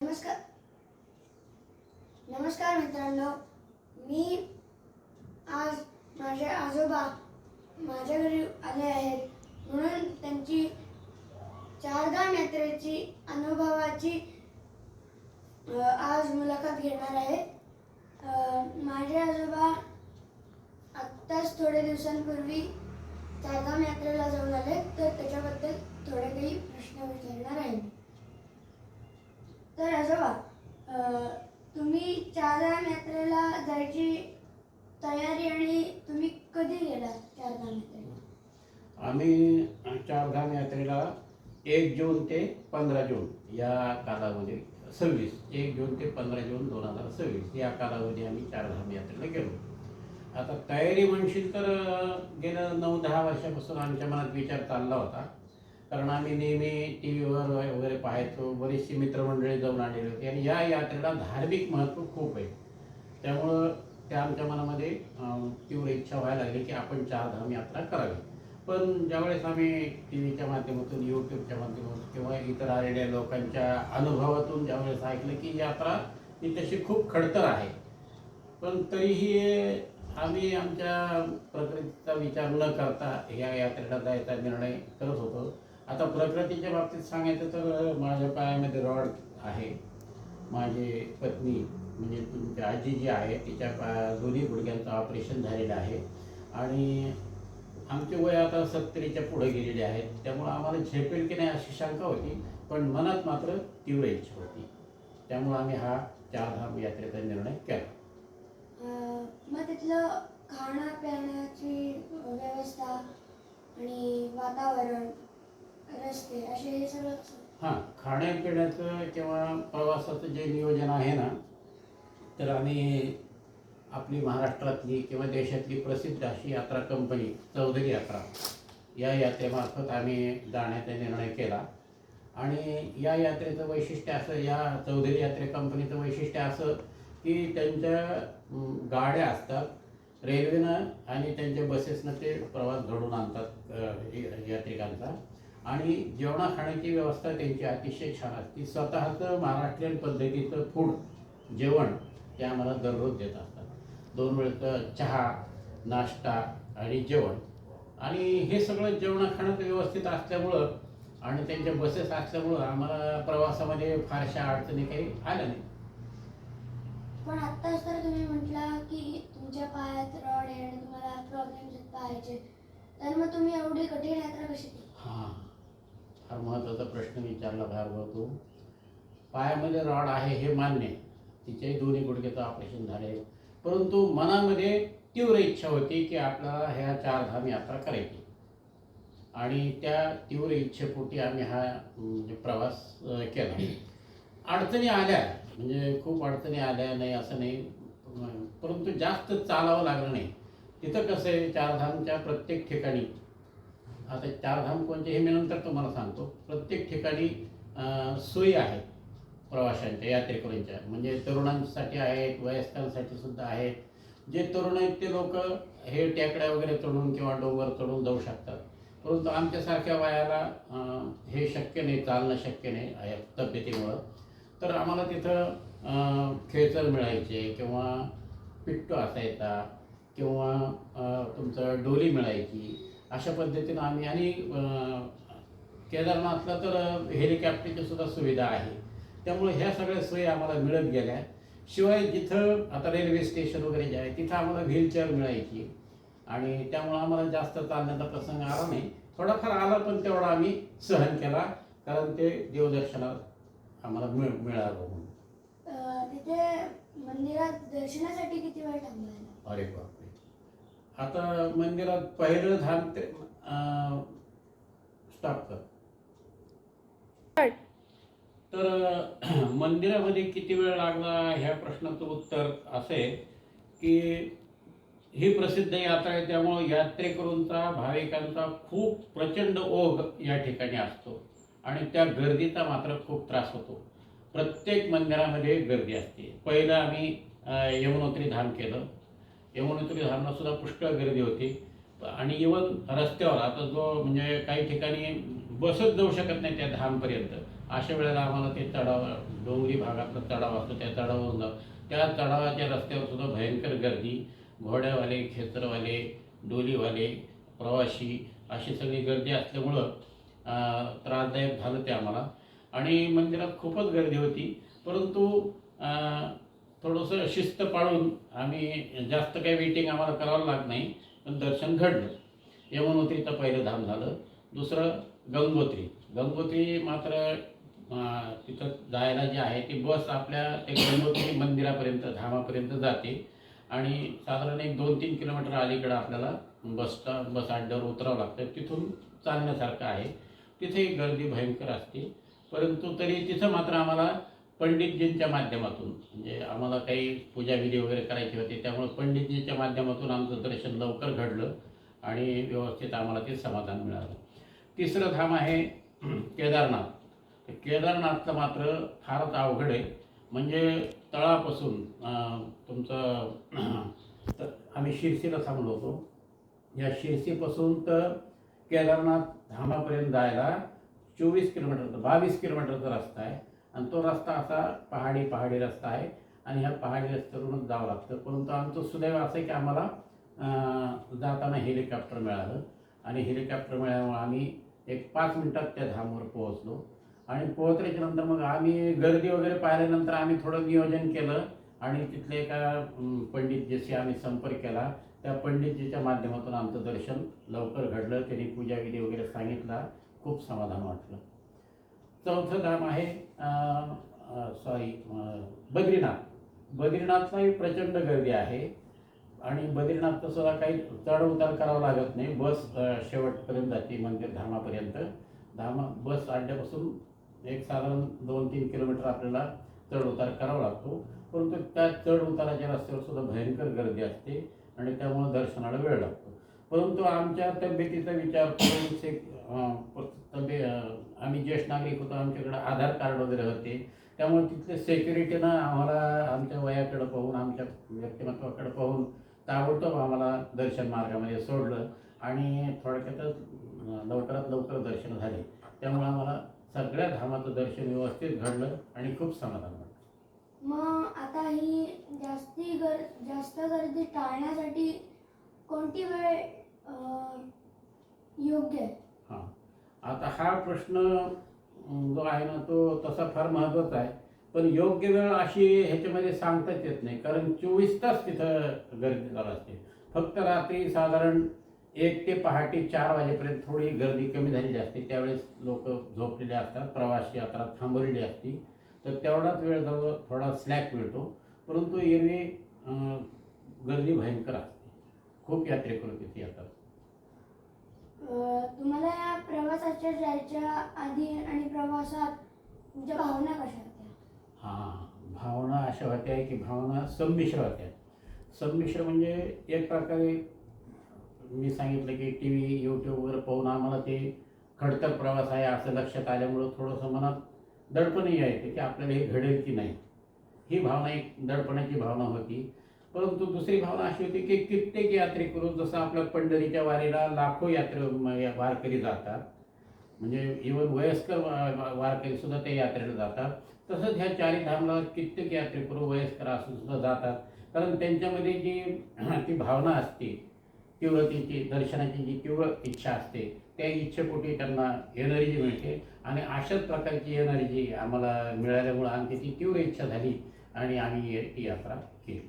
नमस्कार नमस्कार मित्रांनो, मी आज माझे आजोबा माझ्या घरी आले आहेत म्हणून त्यांची चारधाम यात्रेची अनुभवाची आज मुलाखत घेणार आहे। माझे आजोबा आत्ताच थोड्या दिवसांपूर्वी चारधाम यात्रेला जाऊन आले, तर त्याच्याबद्दल थोडे काही प्रश्न विचारणार आहे। तर आजोबा, तुम्ही चारधाम यात्रेला जायची तयारी आणि तुम्ही कधी गेला चारधाम यात्रेला? आम्ही चारधाम यात्रेला 1 जून ते 15 जून या कालावधी 1 जून ते 15 जून 2026 या कालावधी आम्ही चारधाम यात्रेला गेलो। आता तयारी म्हणशील तर गेल्या 9-10 वर्षापासून आमच्या मनात विचार चालला होता, कारण आम्ही नेहमी टी व्हीवर वगैरे पाहायचो, बरीचशी मित्रमंडळी जाऊन आलेली होती आणि या यात्रेला धार्मिक महत्त्व खूप आहे। त्यामुळं त्या आमच्या मनामध्ये तीव्र इच्छा व्हायला लागली की आपण चारधाम यात्रा करावी। पण ज्यावेळेस आम्ही टी व्हीच्या माध्यमातून, यूट्यूबच्या माध्यमातून किंवा इतर आलेल्या लोकांच्या अनुभवातून ज्यावेळेस ऐकलं की यात्रा ही तशी खूप खडतर आहे, पण तरीही आम्ही आमच्या प्रकृतीचा विचार न करता या यात्रेला जायचा निर्णय करत होतो। आता प्रकृतीच्या बाबतीत सांगायचं तर माझ्या पायामध्ये रॉड आहे, माझी पत्नी म्हणजे तुमची आजी जी आहे तिच्या दोन्ही गुडघ्यांचं ऑपरेशन झालेलं आहे आणि आमचे वय आता 70च्या पुढे गेलेले आहेत, त्यामुळं आम्हाला झेपेल की नाही अशी शंका होती, पण मनात मात्र तीव्र इच्छा होती। त्यामुळं आम्ही हा चारधाम यात्रेचा निर्णय केला। मग तिथलं खाण्यापिण्याची व्यवस्था आणि वातावरण, रस्ते असे हे सगळं हां, खाण्यापिण्याचं किंवा प्रवासाचं जे नियोजन आहे ना, तर आम्ही आपली महाराष्ट्रातली किंवा देशातली प्रसिद्ध अशी यात्रा कंपनी चौधरी यात्रा या यात्रेमार्फत आम्ही जाण्याचा निर्णय केला। आणि या यात्रेचं वैशिष्ट्य असं, या चौधरी यात्रे कंपनीचं वैशिष्ट्य असं की त्यांच्या गाड्या असतात, रेल्वेनं आणि त्यांच्या बसेसनं ते प्रवास घडवून आणतात यात्रिकांचा, आणि जेवणा खाण्याची व्यवस्था त्यांची अतिशय छान असते। स्वतःचं महाराष्ट्रीयन पद्धतीचं फूड जेवण ते आम्हाला दररोज देत असतात, 2 वेळचं चहा, नाश्ता आणि जेवण, आणि हे सगळं जेवणा खाणं व्यवस्थित असल्यामुळं आणि त्यांच्या बसेस असल्यामुळं आम्हाला प्रवासामध्ये फारशा अडचणी काही आल्या नाही। पण आत्ताच तर तुम्ही म्हटला की तुमच्या पायात रॉड आहे आणि तुम्हाला प्रॉब्लेम्स आहेत पायाचे, तर मग तुम्ही एवढी कठीण यात्रा कशी केली? हां, फार महत्त्वाचा प्रश्न विचारला भार्गव तू। पायामध्ये रॉड आहे हे मान्य आहे, तिच्याही दोन्ही गुडघ्याचं ऑपरेशन झाले, परंतु मनामध्ये तीव्र इच्छा होती की आपल्याला ह्या चारधाम यात्रा करायची, आणि त्या तीव्र इच्छेपोटी आम्ही हा प्रवास केला। अडचणी आल्या, म्हणजे खूप अडचणी आल्या नाही असं नाही, परंतु जास्त चालावं लागलं नाही। तिथं कसं आहे, चारधामच्या प्रत्येक ठिकाणी, आता चारधाम कोणते हे मी नंतर तुम्हाला सांगतो, प्रत्येक ठिकाणी सोयी आहेत प्रवाशांच्या, यात्रेकरूंच्या, म्हणजे तरुणांसाठी आहेत, वयस्कांसाठी सुद्धा आहेत। जे तरुण आहेत ते लोक हे टेकड्या वगैरे चढून किंवा डोंगर चढून जाऊ शकतात, परंतु आमच्यासारख्या वयाला हे शक्य नाही, चालणं शक्य नाही तब्येतीमुळं। तर आम्हाला तिथं खेचर मिळायचे किंवा पिट्टू असायचा किंवा तुमचं डोली मिळायची, अशा पद्धतीनं आम्ही, आणि केदारनाथला तर हेलिकॉप्टरची सुद्धा सुविधा आहे, त्यामुळे ह्या सगळ्या सोयी आम्हाला मिळत गेल्या। शिवाय जिथं आता रेल्वे स्टेशन वगैरे जे आहे तिथं आम्हाला व्हीलचेअर मिळायची, आणि त्यामुळं आम्हाला जास्त चालण्याचा प्रसंग आला नाही, थोडाफार आला पण तेवढा आम्ही सहन केला, कारण ते देवदर्शनात आम्हाला मिळालं म्हणून। तिथे मंदिरात दर्शनासाठी किती वेळ थांबायला? अरे बापरे, आता मंदिरात पहिलं धाम ते स्टॉप कर, तर मंदिरामध्ये किती वेळ लागला ह्या प्रश्नाचं उत्तर असं आहे की ही प्रसिद्ध यात्रा आहे, त्यामुळं यात्रेकरूंचा, भाविकांचा खूप प्रचंड ओघ या ठिकाणी असतो, आणि त्या गर्दीचा मात्र खूप त्रास होतो। प्रत्येक मंदिरामध्ये गर्दी असते। पहिलं आम्ही यमुनोत्री धाम केलं, यमुनोत्री धामला सुद्धा पुष्कळ गर्दी होती, आणि इवन रस्त्यावर आता जो म्हणजे काही ठिकाणी बसच जाऊ शकत नाही त्या धामपर्यंत, अशा वेळेला आम्हाला ते चढाव, डोंगरी भागातला चढाव असतो, त्या चढावावरून त्या चढावाच्या रस्त्यावर सुद्धा भयंकर गर्दी, घोड्यावाले, खेचरवाले, डोलीवाले, प्रवासी अशी सगळी गर्दी असल्यामुळं त्रासदायक झालं ते आम्हाला. आणि मंदिरात खूपच गर्दी होती, परंतु थोडंसं शिस्त पाळून आम्ही जास्त काही वेटिंग आम्हाला करावं लागत नाही, पण दर्शन घडलं. यमुनोत्रीचं पहिलं धाम झालं. दुसरं गंगोत्री. गंगोत्री मात्र तिथं जायला जे आहे ती बस आपल्या ते गंगोत्री मंदिरापर्यंत, धामापर्यंत जाते आणि साधारण एक 2-3 किलोमीटर अलीकडं आपल्याला बस अड्ड्यावर उतरावं लागतं. तिथून चालण्यासारखं आहे. तिथेही गर्दी भयंकर असते, परंतु तरी तिथं मात्र आम्हाला पंडितजींच्या माध्यमातून, म्हणजे आम्हाला काही पूजाविधी वगैरे करायची होती, त्यामुळे पंडितजींच्या माध्यमातून आमचं दर्शन लवकर घडलं आणि व्यवस्थित आम्हाला ते समाधान मिळालं. तिसरं धाम आहे केदारनाथ. केदारनाथचं मात्र फारच अवघड आहे. म्हणजे तळापासून तुमचं आम्ही शिरसीला थांबलो होतो. या शिरसीपासून तर केदारनाथ धामापर्यंत जायला 22 किलोमीटरचा रस्ता आहे आणि तो रस्ता असा पहाडी रस्ता आहे आणि ह्या पहाडी रस्त्यावरूनच जावं लागतं. परंतु आमचं सुदैव असं आहे की आम्हाला जाताना हेलिकॉप्टर मिळालं आणि हेलिकॉप्टर मिळाल्यामुळे आम्ही एक 5 मिनिटात त्या धामवर पोहोचलो. आणि पोहोचल्याच्या नंतर मग आम्ही गर्दी वगैरे पाहिल्यानंतर आम्ही थोडं नियोजन केलं आणि तिथले एका पंडितजीशी आम्ही संपर्क केला. त्या पंडितजीच्या माध्यमातून आमचं दर्शन लवकर घडलं. त्यांनी पूजाविधी वगैरे सांगितला. खूप समाधान वाटलं. चौथं धाम आहे बद्रीनाथ. बद्रीनाथलाही प्रचंड गर्दी आहे आणि बद्रीनाथचं सुद्धा काही चढ उतार करावा लागत नाही. बस शेवटपर्यंत जाते मंदिर धामापर्यंत. बस अड्ड्यापासून एक साधारण 2-3 किलोमीटर आपल्याला चढ उतार करावा लागतो, परंतु त्या चढ उताराच्या रस्त्यावर सुद्धा भयंकर गर्दी असते आणि त्यामुळे दर्शनाला वेळ लागतो. परंतु आमच्या तब्येतीचा विचार करून आम्ही ज्येष्ठ नागरिक होतो, आमच्याकडे आधार कार्ड वगैरे होते, त्यामुळे तिथले सेक्युरिटीनं आम्हाला आमच्या वयाकडे पाहून, आमच्या व्यक्तिमत्वाकडे पाहून ताबडतोब आम्हाला दर्शन मार्गामध्ये सोडलं आणि थोडक्यातच लवकरात लवकर दर्शन झाले. त्यामुळे आम्हाला सगळ्या धामाचं दर्शन व्यवस्थित घडलं आणि खूप समाधान वाटलं. मग आता ही जास्त गर्दी टाळण्यासाठी कोणती वेळ योग्य आहे? हां, आता हा प्रश्न जो आहे ना तो तसा फार महत्त्वाचा आहे, पण योग्य वेळ अशी ह्याच्यामध्ये सांगताच येत नाही, कारण 24 तास तिथं गर्दी चालू असते. फक्त रात्री साधारण 1 ते पहाटे 4 वाजेपर्यंत थोडी गर्दी कमी झालेली असते. त्यावेळेस लोक झोपलेले असतात, प्रवासी यात्रा थांबवलेली असती, तर तेवढाच वेळ जवळ थोडा स्लॅक मिळतो. परंतु एरवी गर्दी भयंकर असते. खूप यात्रेकरू तिथे येतात. तुम्हाला या प्रवासाच्या जायच्या आधी आणि प्रवासात तुमच्या भावना कशा होत्या? हां, भावना अशा होत्या की भावना संमिश्र होत्या. संमिश्र म्हणजे एक प्रकारे मी सांगितलं की TV, YouTube वगैरे पाहून आम्हाला ते खडतर प्रवास आहे असं लक्षात आल्यामुळं थोडंसं मनात दडपणही यायचं की आपल्याला हे घडेल की नाही. ही भावना, एक दडपणाची भावना होती. परंतु दुसरी भावना अशी होती की कित्येक यात्रेकरू, जसं आपल्या पंढरीच्या वारीला लाखो वारकरी जातात, म्हणजे इव्हन वयस्कर वारकरी सुद्धा त्या यात्रेला जातात, तसंच ह्या चारी धामला कित्येक यात्रेकरू वयस्कर असून सुद्धा जातात. कारण त्यांच्यामध्ये जी ती भावना असते, तीव्रतेची, दर्शनाची जी तीव्र इच्छा असते, त्या इच्छेपोटी त्यांना एनर्जी मिळते आणि अशाच प्रकारची एनर्जी आम्हाला मिळाल्यामुळं आमची ती तीव्र इच्छा झाली आणि आम्ही ती यात्रा केली.